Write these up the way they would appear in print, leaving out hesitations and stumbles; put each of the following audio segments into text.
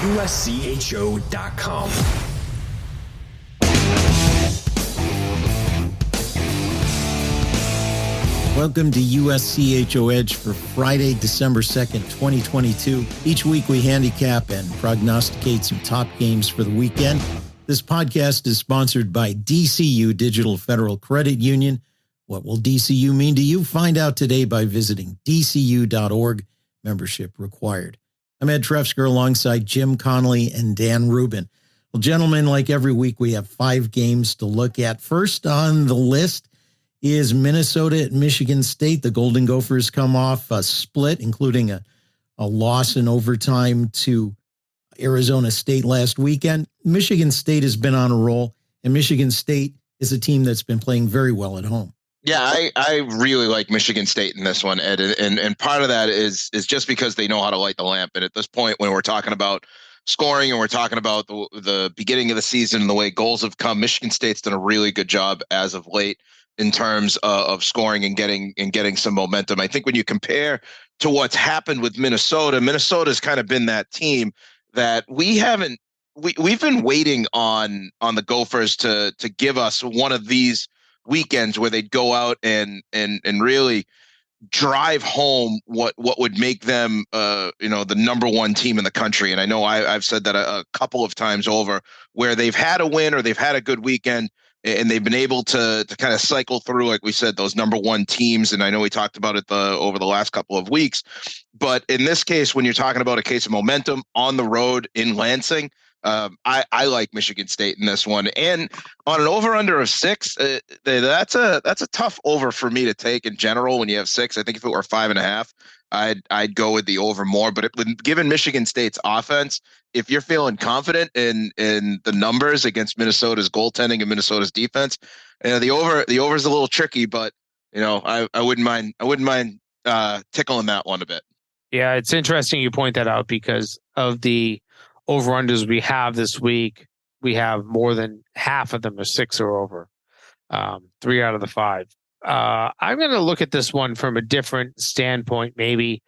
USCHO.com. Welcome to USCHO Edge for Friday, December 2nd, 2022. Each week we handicap and prognosticate some top games for the weekend. This podcast is sponsored by DCU Digital Federal Credit Union. What will DCU mean to you? Find out today by visiting dcu.org. Membership required. I'm Ed Trefzger alongside Jim Connelly and Dan Rubin. Well, gentlemen, like every week, we have 5 games to look at. First on the list is Minnesota at Michigan State. The Golden Gophers come off a split, including a loss in overtime to Arizona State last weekend. Michigan State has been on a roll, and Michigan State is a team that's been playing very well at home. Yeah, I really like Michigan State in this one, Ed, and part of that is just because they know how to light the lamp. And at this point, when we're talking about scoring and we're talking about the beginning of the season and the way goals have come, Michigan State's done a really good job as of late in terms of scoring and getting some momentum. I think when you compare to what's happened with Minnesota's kind of been that team that we've been waiting on the Gophers to give us one of these weekends where they'd go out and really drive home what would make them the number one team in the country. And I know I've said that a couple of times over, where they've had a win or they've had a good weekend and they've been able to kind of cycle through, like we said, those number one teams. And I know we talked about it over the last couple of weeks, but in this case, when you're talking about a case of momentum on the road in Lansing, I like Michigan State in this one, and on an over/under of 6, that's a tough over for me to take in general. When you have 6, I think if it were 5.5, I'd go with the over more. But given Michigan State's offense, if you're feeling confident in the numbers against Minnesota's goaltending and Minnesota's defense, the over is a little tricky, but I wouldn't mind tickling that one a bit. Yeah, it's interesting you point that out, because of the over-unders we have this week, we have more than half of them are 6 or over, 3 out of the 5. I'm going to look at this one from a different standpoint. Maybe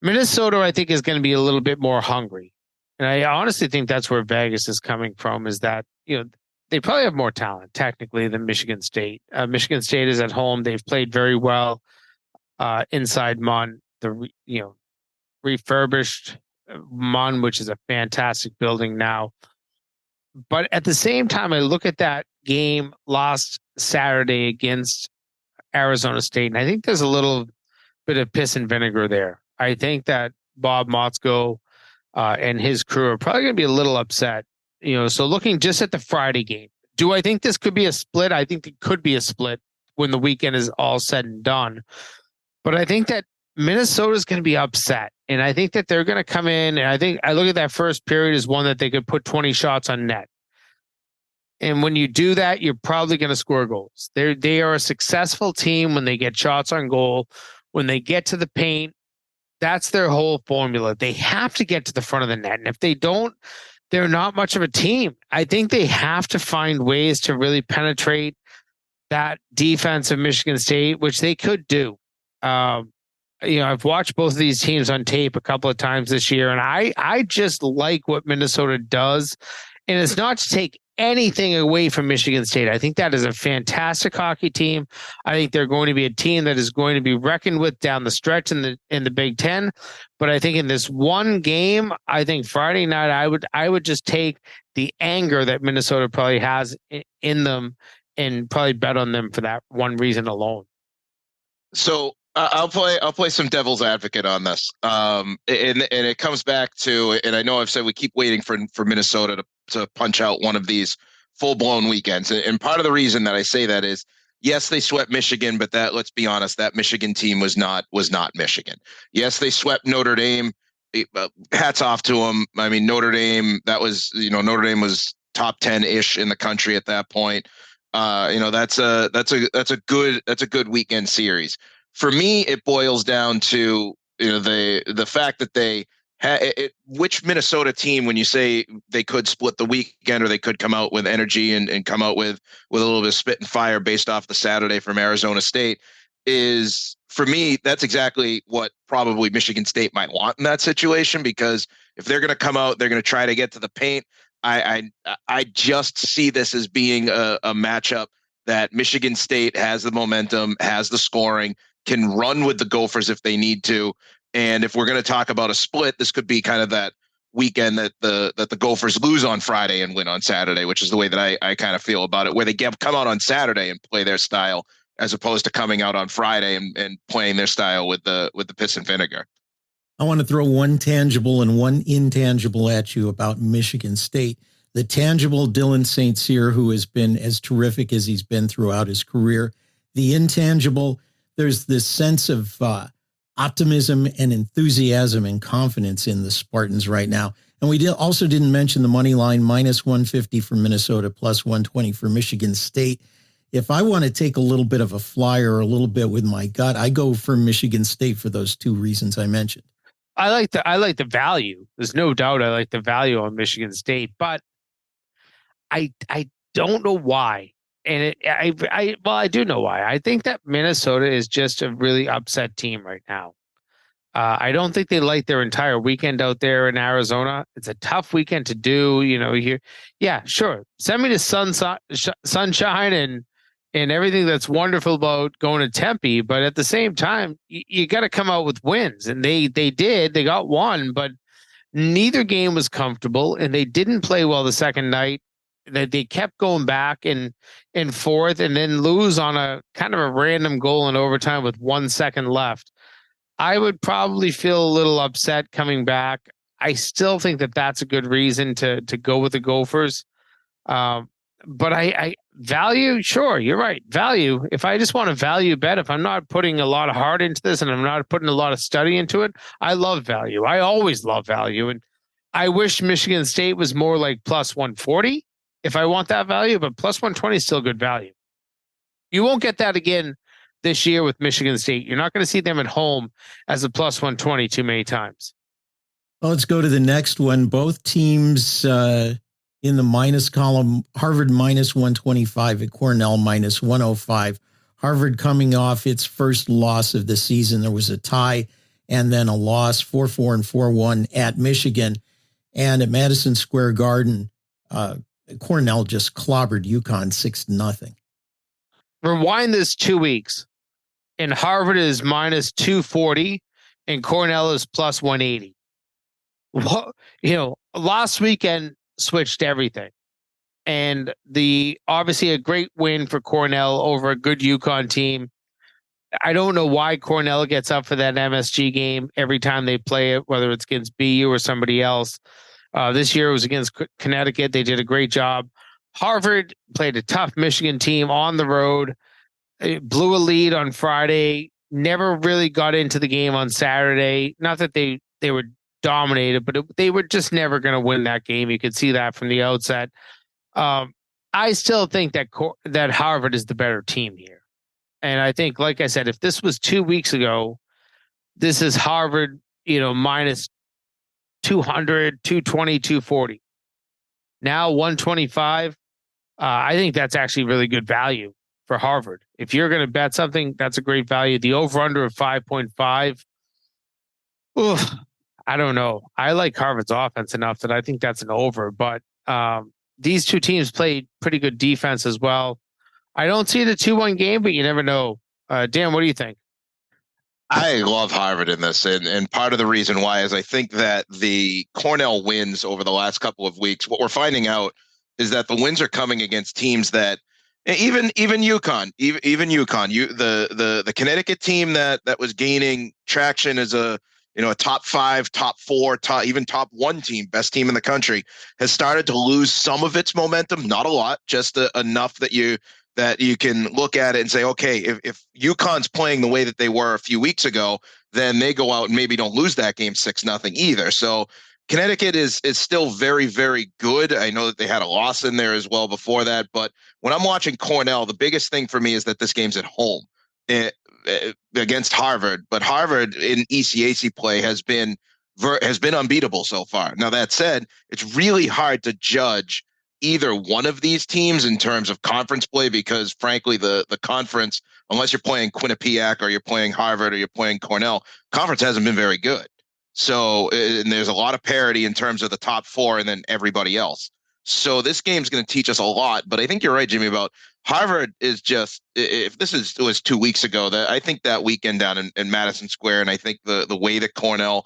Minnesota, I think, is going to be a little bit more hungry. And I honestly think that's where Vegas is coming from, is that, they probably have more talent technically than Michigan State. Michigan State is at home. They've played very well inside Mon, refurbished Mon, which is a fantastic building now. But at the same time, I look at that game last Saturday against Arizona State, and I think there's a little bit of piss and vinegar there. I think that Bob Motzko and his crew are probably going to be a little upset. So looking just at the Friday game, do I think this could be a split? I think it could be a split when the weekend is all said and done. But I think that Minnesota is going to be upset. And I think that they're going to come in, and I look at that first period as one that they could put 20 shots on net. And when you do that, you're probably going to score goals. They are a successful team when they get shots on goal. When they get to the paint, that's their whole formula. They have to get to the front of the net. And if they don't, they're not much of a team. I think they have to find ways to really penetrate that defense of Michigan State, which they could do. I've watched both of these teams on tape a couple of times this year, and I just like what Minnesota does. And it's not to take anything away from Michigan State. I think that is a fantastic hockey team. I think they're going to be a team that is going to be reckoned with down the stretch in the Big Ten. But I think in this one game, I think Friday night, I would just take the anger that Minnesota probably has in them and probably bet on them for that one reason alone. So I'll play some devil's advocate on this. And it comes back to, and I know I've said we keep waiting for Minnesota to punch out one of these full-blown weekends. And part of the reason that I say that is, yes, they swept Michigan, but let's be honest, that Michigan team was not Michigan. Yes, they swept Notre Dame. Hats off to them. I mean, Notre Dame was top 10-ish in the country at that point. That's a good weekend series. For me, it boils down to the fact that they which Minnesota team, when you say they could split the weekend or they could come out with energy and come out with a little bit of spit and fire based off the Saturday from Arizona State, is for me, that's exactly what probably Michigan State might want in that situation, because if they're going to come out, they're going to try to get to the paint. I just see this as being a matchup that Michigan State has the momentum, has the scoring, can run with the Gophers if they need to. And if we're going to talk about a split, this could be kind of that weekend that the Gophers lose on Friday and win on Saturday, which is the way that I kind of feel about it, where they come out on Saturday and play their style, as opposed to coming out on Friday and playing their style with the piss and vinegar. I want to throw one tangible and one intangible at you about Michigan State. The tangible, Dylan St. Cyr, who has been as terrific as he's been throughout his career. The intangible, there's this sense of optimism and enthusiasm and confidence in the Spartans right now. And we also didn't mention the money line, minus 150 for Minnesota, plus 120 for Michigan State. If I want to take a little bit of a flyer or a little bit with my gut, I go for Michigan State for those two reasons I mentioned. I like the value. There's no doubt I like the value on Michigan State, but I don't know why. And I do know why. I think that Minnesota is just a really upset team right now. I don't think they like their entire weekend out there in Arizona. It's a tough weekend to do. Here, yeah, sure. Send me to sunshine and everything that's wonderful about going to Tempe, but at the same time, you got to come out with wins, and they did. They got one, but neither game was comfortable, and they didn't play well the second night. That they kept going back and forth, and then lose on a kind of a random goal in overtime with 1 second left. I would probably feel a little upset coming back. I still think that that's a good reason to go with the Gophers. But I value, sure, you're right. Value. If I just want to value bet, if I'm not putting a lot of heart into this and I'm not putting a lot of study into it, I love value. I always love value. And I wish Michigan State was more like plus 140 if I want that value, but plus 120 is still good value. You won't get that again this year with Michigan State. You're not going to see them at home as a plus 120 too many times. Well, let's go to the next one. Both teams in the minus column, Harvard minus 125 at Cornell minus 105. Harvard coming off its first loss of the season. There was a tie and then a loss, 4-4 and 4-1 at Michigan. And at Madison Square Garden, Cornell just clobbered UConn 6-0. Rewind this 2 weeks, and Harvard is minus 240 and Cornell is plus 180. Well, last weekend switched everything, and obviously a great win for Cornell over a good UConn team. I don't know why Cornell gets up for that MSG game every time they play it, whether it's against BU or somebody else. This year it was against Connecticut. They did a great job. Harvard played a tough Michigan team on the road. It blew a lead on Friday. Never really got into the game on Saturday. Not that they were dominated, but they were just never going to win that game. You could see that from the outset. I still think that Harvard is the better team here. And I think, like I said, if this was 2 weeks ago, this is Harvard, minus 200, 220, 240. Now 125. I think that's actually really good value for Harvard. If you're going to bet something, that's a great value. The over-under of 5.5. I don't know. I like Harvard's offense enough that I think that's an over, but these two teams played pretty good defense as well. I don't see the 2-1 game, but you never know. Dan, what do you think? I love Harvard in this, and part of the reason why is I think that the Cornell wins over the last couple of weeks, what we're finding out is that the wins are coming against teams that even UConn, the Connecticut team that was gaining traction as a top 5, top 4, even top 1 team, best team in the country, has started to lose some of its momentum. Not a lot, just enough that you can look at it and say, okay, if UConn's playing the way that they were a few weeks ago, then they go out and maybe don't lose that game 6-0 either. So Connecticut is still very, very good. I know that they had a loss in there as well before that, but when I'm watching Cornell, the biggest thing for me is that this game's at home against Harvard. But Harvard in ECAC play has been unbeatable so far. Now that said, it's really hard to judge either one of these teams in terms of conference play, because frankly, the conference, unless you're playing Quinnipiac or you're playing Harvard or you're playing Cornell, conference hasn't been very good. So, and there's a lot of parity in terms of the top four and then everybody else. So this game's going to teach us a lot, but I think you're right, Jimmy, about Harvard is just, if was 2 weeks ago, that I think that weekend down in Madison Square, and I think the way that Cornell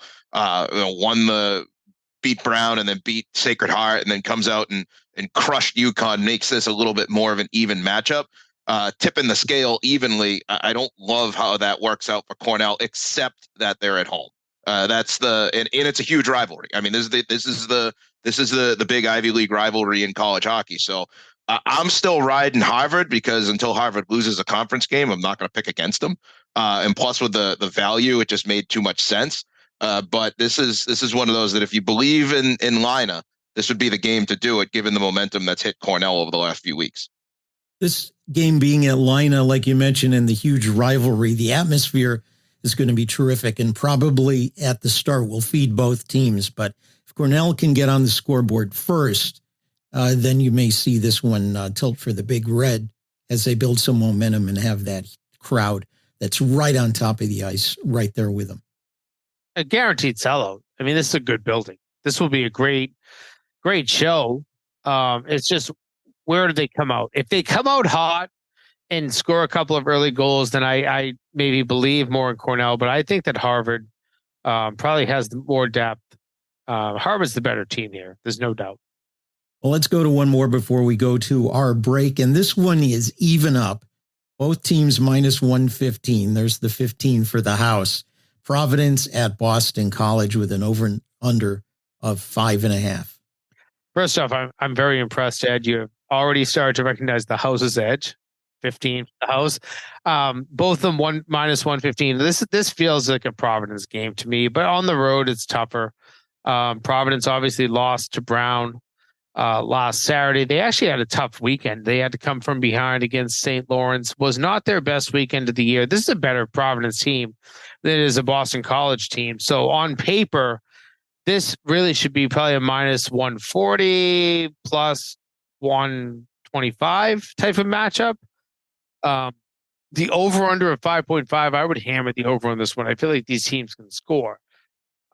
beat Brown and then beat Sacred Heart and then comes out and crushed UConn makes this a little bit more of an even matchup. Tipping the scale evenly, I don't love how that works out for Cornell, except that they're at home. That's and it's a huge rivalry. I mean, this is the big Ivy League rivalry in college hockey. So I'm still riding Harvard, because until Harvard loses a conference game, I'm not going to pick against them. And plus, with the value, it just made too much sense. But this is one of those that if you believe in Lina, this would be the game to do it, given the momentum that's hit Cornell over the last few weeks. This game being at Lina, like you mentioned, in the huge rivalry, the atmosphere is going to be terrific, and probably at the start will feed both teams. But if Cornell can get on the scoreboard first, then you may see this one tilt for the Big Red as they build some momentum and have that crowd that's right on top of the ice right there with them. A guaranteed sellout. I mean, this is a good building. This will be a great show. It's just, where do they come out? If they come out hot and score a couple of early goals, then I maybe believe more in Cornell. But I think that Harvard probably has more depth. Harvard's the better team here. There's no doubt. Well, let's go to one more before we go to our break. And this one is even up. Both teams minus 115. There's the 15 for the house. Providence at Boston College with an over and under of 5.5. First off, I'm very impressed, Ed. You have already started to recognize the house's edge. 15 for the house. Both of them minus 115. This feels like a Providence game to me, but on the road it's tougher. Providence obviously lost to Brown last Saturday. They actually had a tough weekend. They had to come from behind against St. Lawrence. Was not their best weekend of the year. This is a better Providence team than it is a Boston College team. So on paper, this really should be probably a minus 140 plus 125 type of matchup. The over-under of 5.5, I would hammer the over on this one. I feel like these teams can score.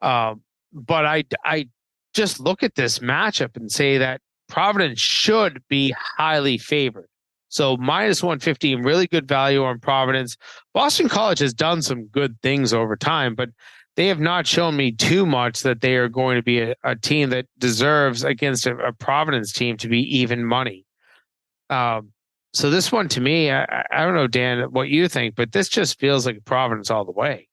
But I just look at this matchup and say that Providence should be highly favored. So minus 115, really good value on Providence. Boston College has done some good things over time, but they have not shown me too much that they are going to be a team that deserves against a Providence team to be even money. So this one to me, I don't know, Dan, what you think, but this just feels like Providence all the way.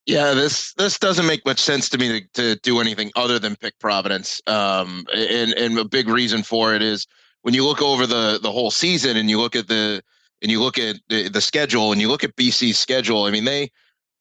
Yeah, this doesn't make much sense to me to do anything other than pick Providence. And a big reason for it is when you look over the whole season and you look at the schedule and you look at BC's schedule. I mean,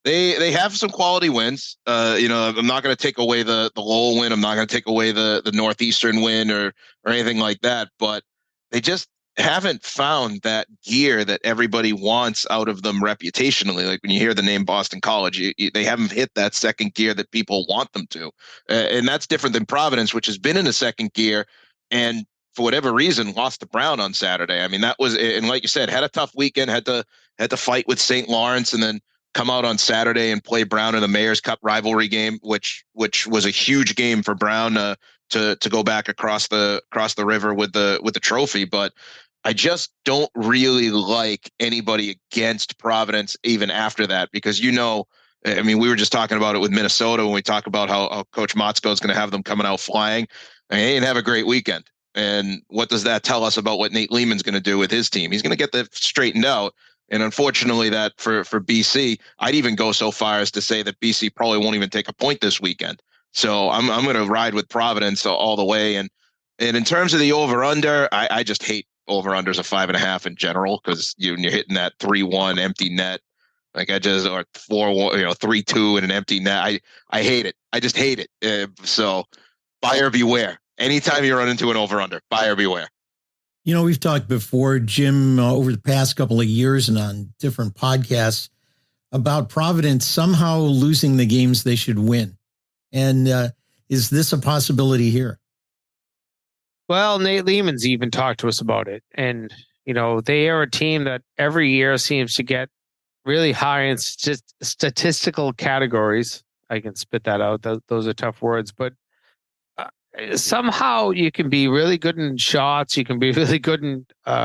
they have some quality wins. I'm not going to take away the Lowell win. I'm not going to take away the Northeastern win or anything like that. But they just haven't found that gear that everybody wants out of them reputationally. Like when you hear the name Boston College, they haven't hit that second gear that people want them to. And that's different than Providence, which has been in a second gear and for whatever reason lost to Brown on Saturday. I mean, that was, and like you said, had a tough weekend, had to fight with St. Lawrence and then come out on Saturday and play Brown in the Mayor's Cup rivalry game, which was a huge game for Brown to go back across the river with the trophy. But I just don't really like anybody against Providence even after that, because, I mean, we were just talking about it with Minnesota when we talk about how Coach Motzko is going to have them coming out flying. I mean, he didn't have a great weekend. And what does that tell us about what Nate Lehman's going to do with his team? He's going to get that straightened out. And unfortunately, that for BC, I'd even go so far as to say that BC probably won't even take a point this weekend. So I'm going to ride with Providence all the way. And in terms of the over/under, I just hate over/unders of 5.5 in general, because you're hitting that 3-1 empty net, or 4-1, 3-2 in an empty net. I hate it. I just hate it. So buyer beware. Anytime you run into an over/under, buyer beware. We've talked before, Jim, over the past couple of years and on different podcasts about Providence somehow losing the games they should win. And is this a possibility here? Well, Nate Lehman's even talked to us about it. And, they are a team that every year seems to get really high in statistical categories. I can spit that out. Those are tough words, but somehow you can be really good in shots. You can be really good in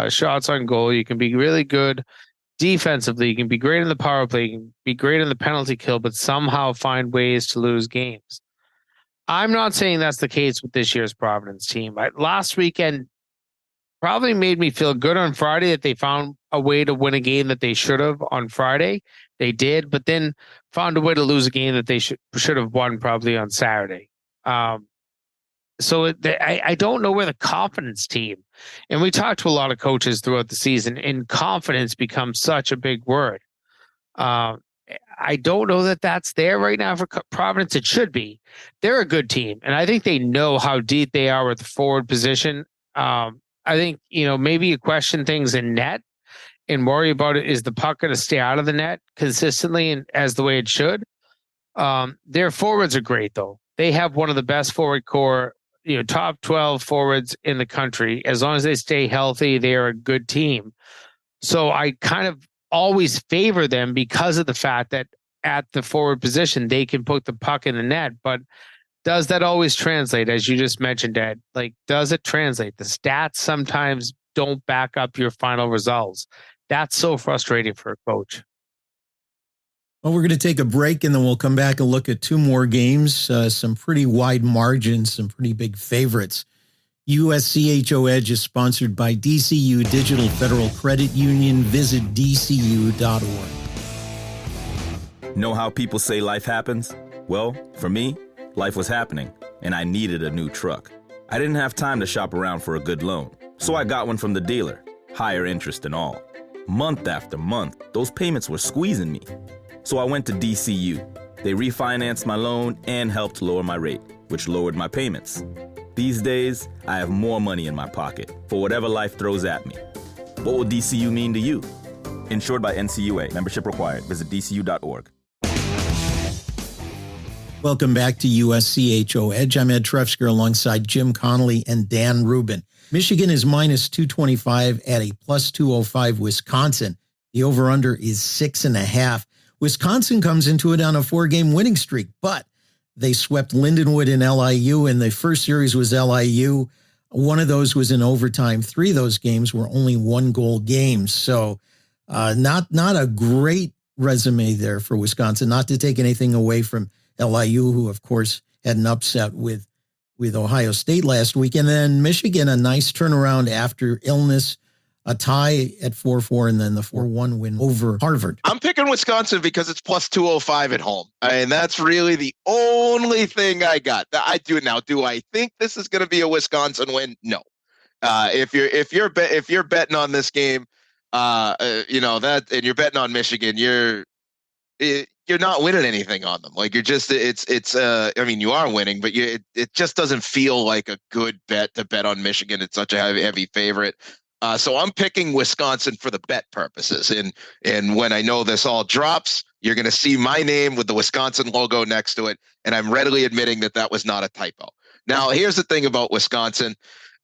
shots on goal. You can be really good defensively. You can be great in the power play. You can be great in the penalty kill, but somehow find ways to lose games. I'm not saying that's the case with this year's Providence team. Last weekend probably made me feel good on Friday that they found a way to win a game that they should have on Friday. They did, but then found a way to lose a game that they should have won probably on Saturday. So I don't know where the confidence team, and we talked to a lot of coaches throughout the season, and confidence becomes such a big word. I don't know that that's there right now for Providence. It should be. They're a good team, and I think they know how deep they are with the forward position. I think, maybe you question things in net and worry about it. Is the puck going to stay out of the net consistently and as the way it should? Their forwards are great, though. They have one of the best forward core, top 12 forwards in the country. As long as they stay healthy, they are a good team. So I kind of always favor them because of the fact that at the forward position, they can put the puck in the net. But does that always translate, as you just mentioned, Ed? Does it translate? The stats sometimes don't back up your final results. That's so frustrating for a coach. Well, we're going to take a break, and then we'll come back and look at two more games, some pretty wide margins, some pretty big favorites. USCHO Edge is sponsored by DCU Digital Federal Credit Union. Visit dcu.org. Know how people say life happens? Well, for me, life was happening, and I needed a new truck. I didn't have time to shop around for a good loan, so I got one from the dealer, higher interest and all. Month after month, those payments were squeezing me. So I went to DCU. They refinanced my loan and helped lower my rate, which lowered my payments. These days, I have more money in my pocket for whatever life throws at me. What will DCU mean to you? Insured by NCUA. Membership required. Visit dcu.org. Welcome back to USCHO Edge. I'm Ed Trefzger alongside Jim Connelly and Dan Rubin. Michigan is minus 225 at a plus 205 Wisconsin. The over-under is 6.5. Wisconsin comes into it on a 4-game winning streak, but they swept Lindenwood and LIU, and the first series was LIU. One of those was in overtime. 3 of those games were only 1-goal games. So not a great resume there for Wisconsin, not to take anything away from LIU, who, of course, had an upset with Ohio State last week. And then Michigan, a nice turnaround after illness, a tie at 4-4, and then the 4-1 win over Harvard. I'm picking Wisconsin because it's plus 205 at home. And that's really the only thing I got. I do now. Do I think this is going to be a Wisconsin win? No. If you're betting on this game, and you're betting on Michigan, you're not winning anything on them. Like, you're just, you are winning, but it just doesn't feel like a good bet to bet on Michigan. It's such a heavy favorite. So I'm picking Wisconsin for the bet purposes. And when I know this all drops, you're going to see my name with the Wisconsin logo next to it. And I'm readily admitting that was not a typo. Now, here's the thing about Wisconsin.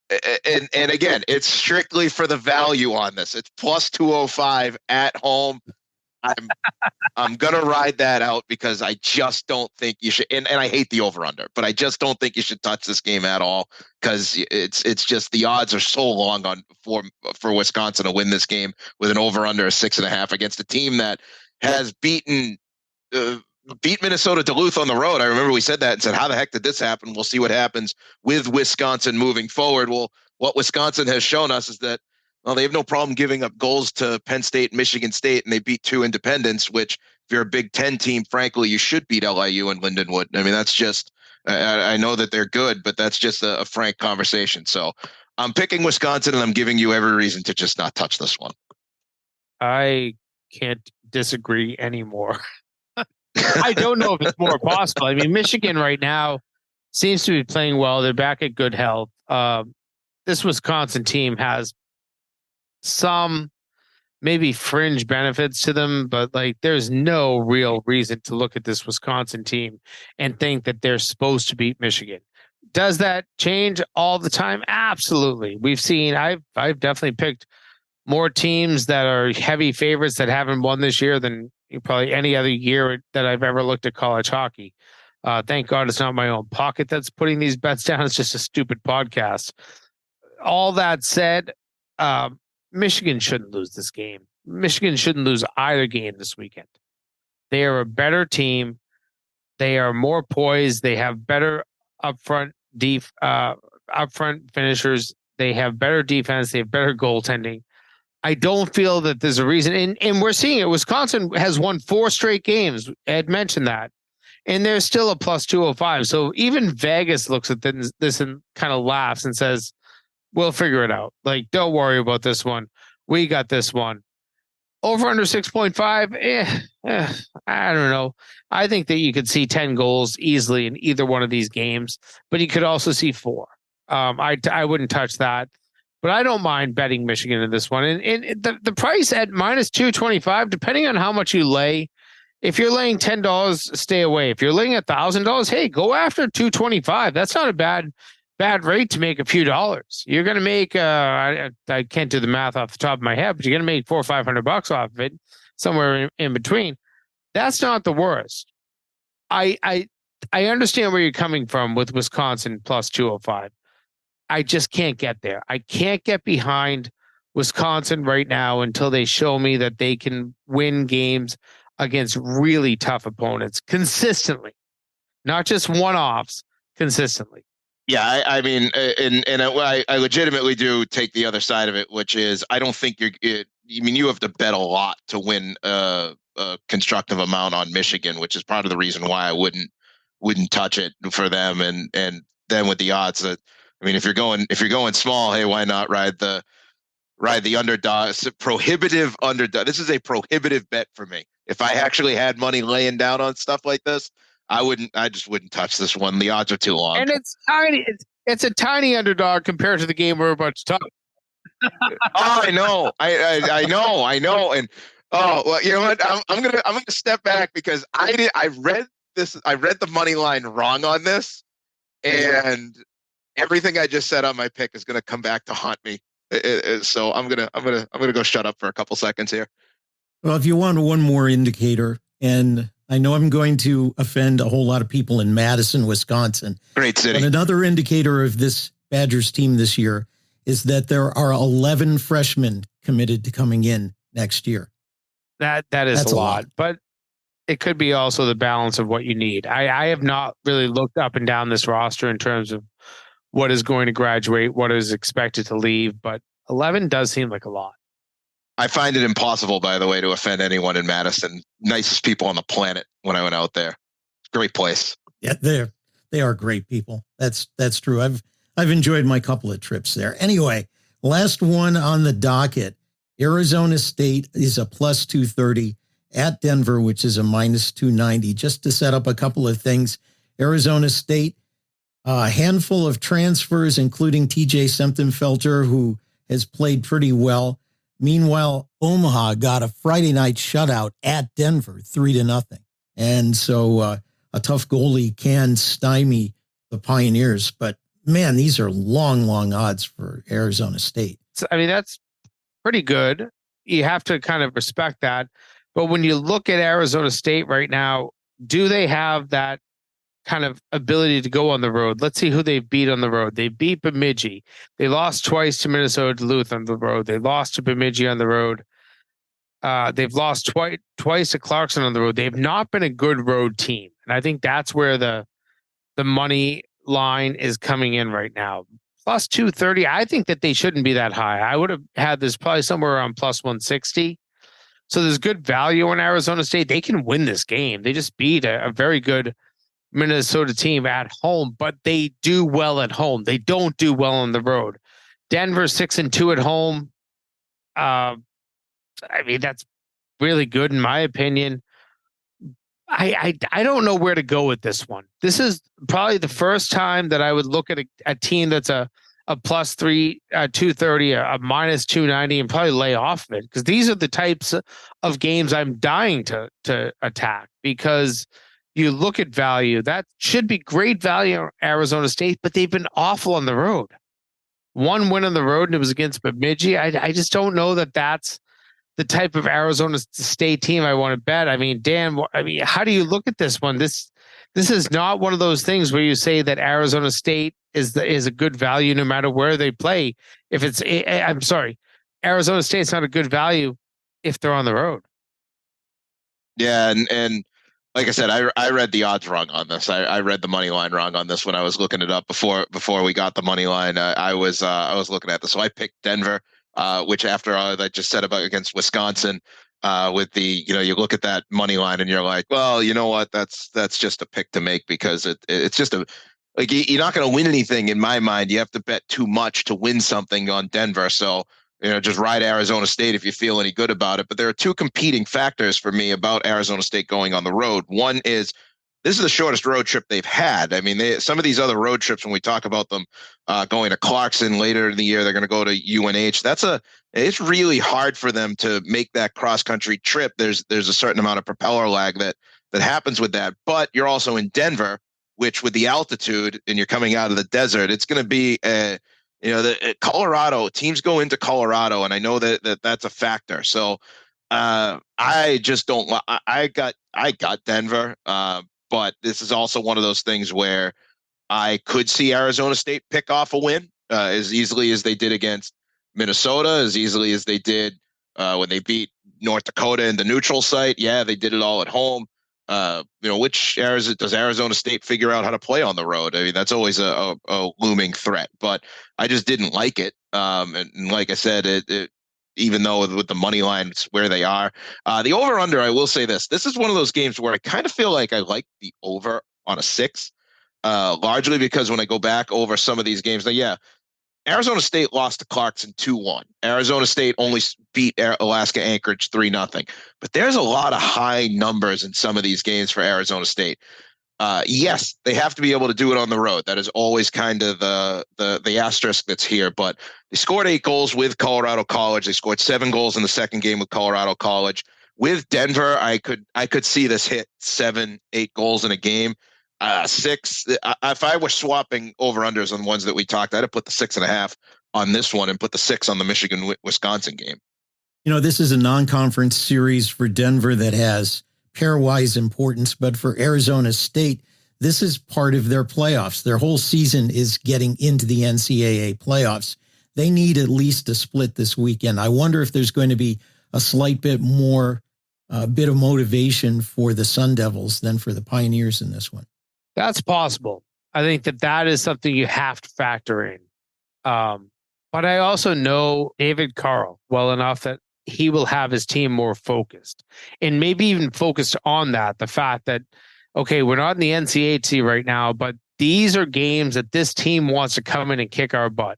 And again, it's strictly for the value on this. It's plus 205 at home. I'm gonna ride that out because I just don't think you should, and I hate the over under, but I just don't think you should touch this game at all because it's just the odds are so long for Wisconsin to win this game with an over under of 6.5 against a team that has beat Minnesota Duluth on the road. I remember we said that and said, how the heck did this happen? We'll see what happens with Wisconsin moving forward. Well, what Wisconsin has shown us is that, well, they have no problem giving up goals to Penn State and Michigan State, and they beat 2 independents, which if you're a Big Ten team, frankly, you should beat LIU and Lindenwood. I mean, that's just, I know that they're good, but that's just a frank conversation. So I'm picking Wisconsin, and I'm giving you every reason to just not touch this one. I can't disagree anymore. I don't know if it's more possible. I mean, Michigan right now seems to be playing well. They're back at good health. This Wisconsin team has some maybe fringe benefits to them, but there's no real reason to look at this Wisconsin team and think that they're supposed to beat Michigan. Does that change all the time? Absolutely. We've seen, I've definitely picked more teams that are heavy favorites that haven't won this year than probably any other year that I've ever looked at college hockey. Thank God it's not my own pocket that's putting these bets down. It's just a stupid podcast. All that said, Michigan shouldn't lose this game. Michigan shouldn't lose either game this weekend. They are a better team. They are more poised. They have better upfront finishers. They have better defense. They have better goaltending. I don't feel that there's a reason. And we're seeing it. Wisconsin has won 4 straight games. Ed mentioned that. And they're still a plus 205. So even Vegas looks at this and kind of laughs and says, we'll figure it out. Like, don't worry about this one. We got this one. Over under 6.5. I don't know. I think that you could see 10 goals easily in either one of these games, but you could also see 4. I wouldn't touch that, but I don't mind betting Michigan in this one. And the price at minus 225, depending on how much you lay, if you're laying $10, stay away. If you're laying $1,000, hey, go after 225. That's not a bad rate to make a few dollars. You're going to make, I can't do the math off the top of my head, but you're going to make $400 or $500 off of it, somewhere in between. That's not the worst. I understand where you're coming from with Wisconsin plus 205. I just can't get there. I can't get behind Wisconsin right now until they show me that they can win games against really tough opponents consistently, not just one-offs, consistently. Yeah, I mean, I legitimately do take the other side of it, which is I don't think you have to bet a lot to win a constructive amount on Michigan, which is part of the reason why I wouldn't touch it for them. And then with the odds that, I mean, if you're going small, hey, why not ride the underdog? It's a prohibitive underdog. This is a prohibitive bet for me. If I actually had money laying down on stuff like this, I just wouldn't touch this one. The odds are too long. And it's tiny. It's a tiny underdog compared to the game we're about to talk. I know. I know. And well, you know what? I'm gonna step back because I read the money line wrong on this, and everything I just said on my pick is gonna come back to haunt me. So I'm gonna go shut up for a couple seconds here. Well, if you want one more indicator, and I know I'm going to offend a whole lot of people in Madison, Wisconsin. Great city. But another indicator of this Badgers team this year is that there are 11 freshmen committed to coming in next year. That's a lot, but it could be also the balance of what you need. I have not really looked up and down this roster in terms of what is going to graduate, what is expected to leave, but 11 does seem like a lot. I find it impossible, by the way, to offend anyone in Madison. Nicest people on the planet when I went out there. Great place. Yeah, they are great people. That's true. I've enjoyed my couple of trips there. Anyway, last one on the docket. Arizona State is a plus 230 at Denver, which is a minus 290. Just to set up a couple of things. Arizona State, a handful of transfers, including TJ Semptimphelter, who has played pretty well. Meanwhile, Omaha got a Friday night shutout at Denver, 3-0. And so a tough goalie can stymie the Pioneers. But, man, these are long, long odds for Arizona State. I mean, that's pretty good. You have to kind of respect that. But when you look at Arizona State right now, do they have that kind of ability to go on the road? Let's see who they beat on the road. They beat Bemidji. They lost twice to Minnesota Duluth on the road. They lost to Bemidji on the road. They've lost twice to Clarkson on the road. They've not been a good road team. And I think that's where the money line is coming in right now. Plus 230. I think that they shouldn't be that high. I would have had this probably somewhere around plus 160. So there's good value in Arizona State. They can win this game. They just beat a very good Minnesota team at home, but they do well at home. They don't do well on the road. Denver 6-2 at home. I mean, that's really good in my opinion. I don't know where to go with this one. This is probably the first time that I would look at a team that's a plus 230, a minus 290, and probably lay off of it, because these are the types of games I'm dying to attack, because you look at value, that should be great value Arizona State, but they've been awful on the road. One win on the road, and it was against Bemidji. I just don't know that that's the type of Arizona State team I want to bet. I mean, Dan, how do you look at this one? This is not one of those things where you say that Arizona State is a good value no matter where they play. If it's, I'm sorry, Arizona State's not a good value if they're on the road. Yeah, and like I said, I read the odds wrong on this. I read the money line wrong on this when I was looking it up before we got the money line. I was looking at this, so I picked Denver, which after all I just said about against Wisconsin, with the you look at that money line and you're like, well, you know what, that's just a pick to make because it's just you're not going to win anything in my mind. You have to bet too much to win something on Denver, so. Just ride Arizona State if you feel any good about it. But there are two competing factors for me about Arizona State going on the road. One is this is the shortest road trip they've had. I mean, some of these other road trips, when we talk about them going to Clarkson later in the year, they're going to go to UNH. It's really hard for them to make that cross country trip. There's a certain amount of propeller lag that happens with that. But you're also in Denver, which with the altitude and you're coming out of the desert, it's going to be Colorado teams go into Colorado, and I know that's a factor. So I just don't. I got Denver, but this is also one of those things where I could see Arizona State pick off a win as easily as they did against Minnesota, as easily as they did when they beat North Dakota in the neutral site. Yeah, they did it all at home. Which areas does Arizona State figure out how to play on the road? I mean, that's always a looming threat, but I just didn't like it. And like I said, it even though with the money lines where they are, the over under, I will say this is one of those games where I kind of feel like I like the over on a 6, largely because when I go back over some of these games, Arizona State lost to Clarkson 2-1. Arizona State only beat Alaska Anchorage 3-0. But there's a lot of high numbers in some of these games for Arizona State. Yes, they have to be able to do it on the road. That is always kind of the asterisk that's here. But they scored 8 goals with Colorado College. They scored 7 goals in the second game with Colorado College. With Denver, I could see this hit 7-8 goals in a game. 6. If I were swapping over-unders on ones that we talked, I'd have put the 6.5 on this one and put the 6 on the Michigan-Wisconsin game. This is a non-conference series for Denver that has pairwise importance, but for Arizona State, this is part of their playoffs. Their whole season is getting into the NCAA playoffs. They need at least a split this weekend. I wonder if there's going to be a slight bit more, bit of motivation for the Sun Devils than for the Pioneers in this one. That's possible. I think that is something you have to factor in. But I also know David Carl well enough that he will have his team more focused and maybe even focused on that. The fact that, okay, we're not in the NCAA right now, but these are games that this team wants to come in and kick our butt.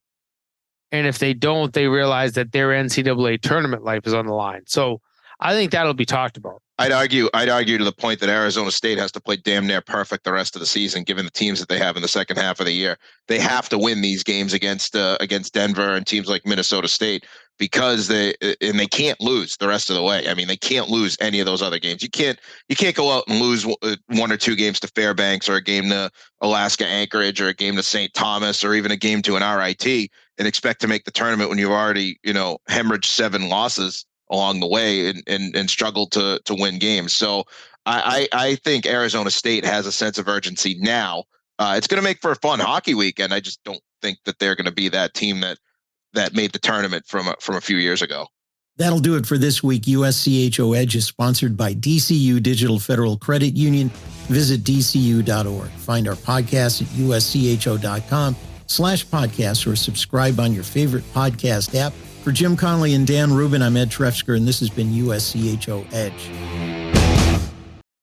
And if they don't, they realize that their NCAA tournament life is on the line. So I think that'll be talked about. I'd argue to the point that Arizona State has to play damn near perfect the rest of the season, given the teams that they have in the second half of the year. They have to win these games against Denver and teams like Minnesota State because they can't lose the rest of the way. I mean, they can't lose any of those other games. You can't go out and lose 1 or 2 games to Fairbanks or a game to Alaska Anchorage or a game to St. Thomas or even a game to an RIT and expect to make the tournament when you've already hemorrhaged 7 losses along the way and struggled to win games. So I think Arizona State has a sense of urgency now. It's going to make for a fun hockey weekend. I just don't think that they're going to be that team that made the tournament from a few years ago. That'll do it for this week. USCHO Edge is sponsored by DCU Digital Federal Credit Union. Visit dcu.org. Find our podcast at uscho.com/podcast or subscribe on your favorite podcast app. For Jim Connelly and Dan Rubin, I'm Ed Trefzger, and this has been USCHO Edge.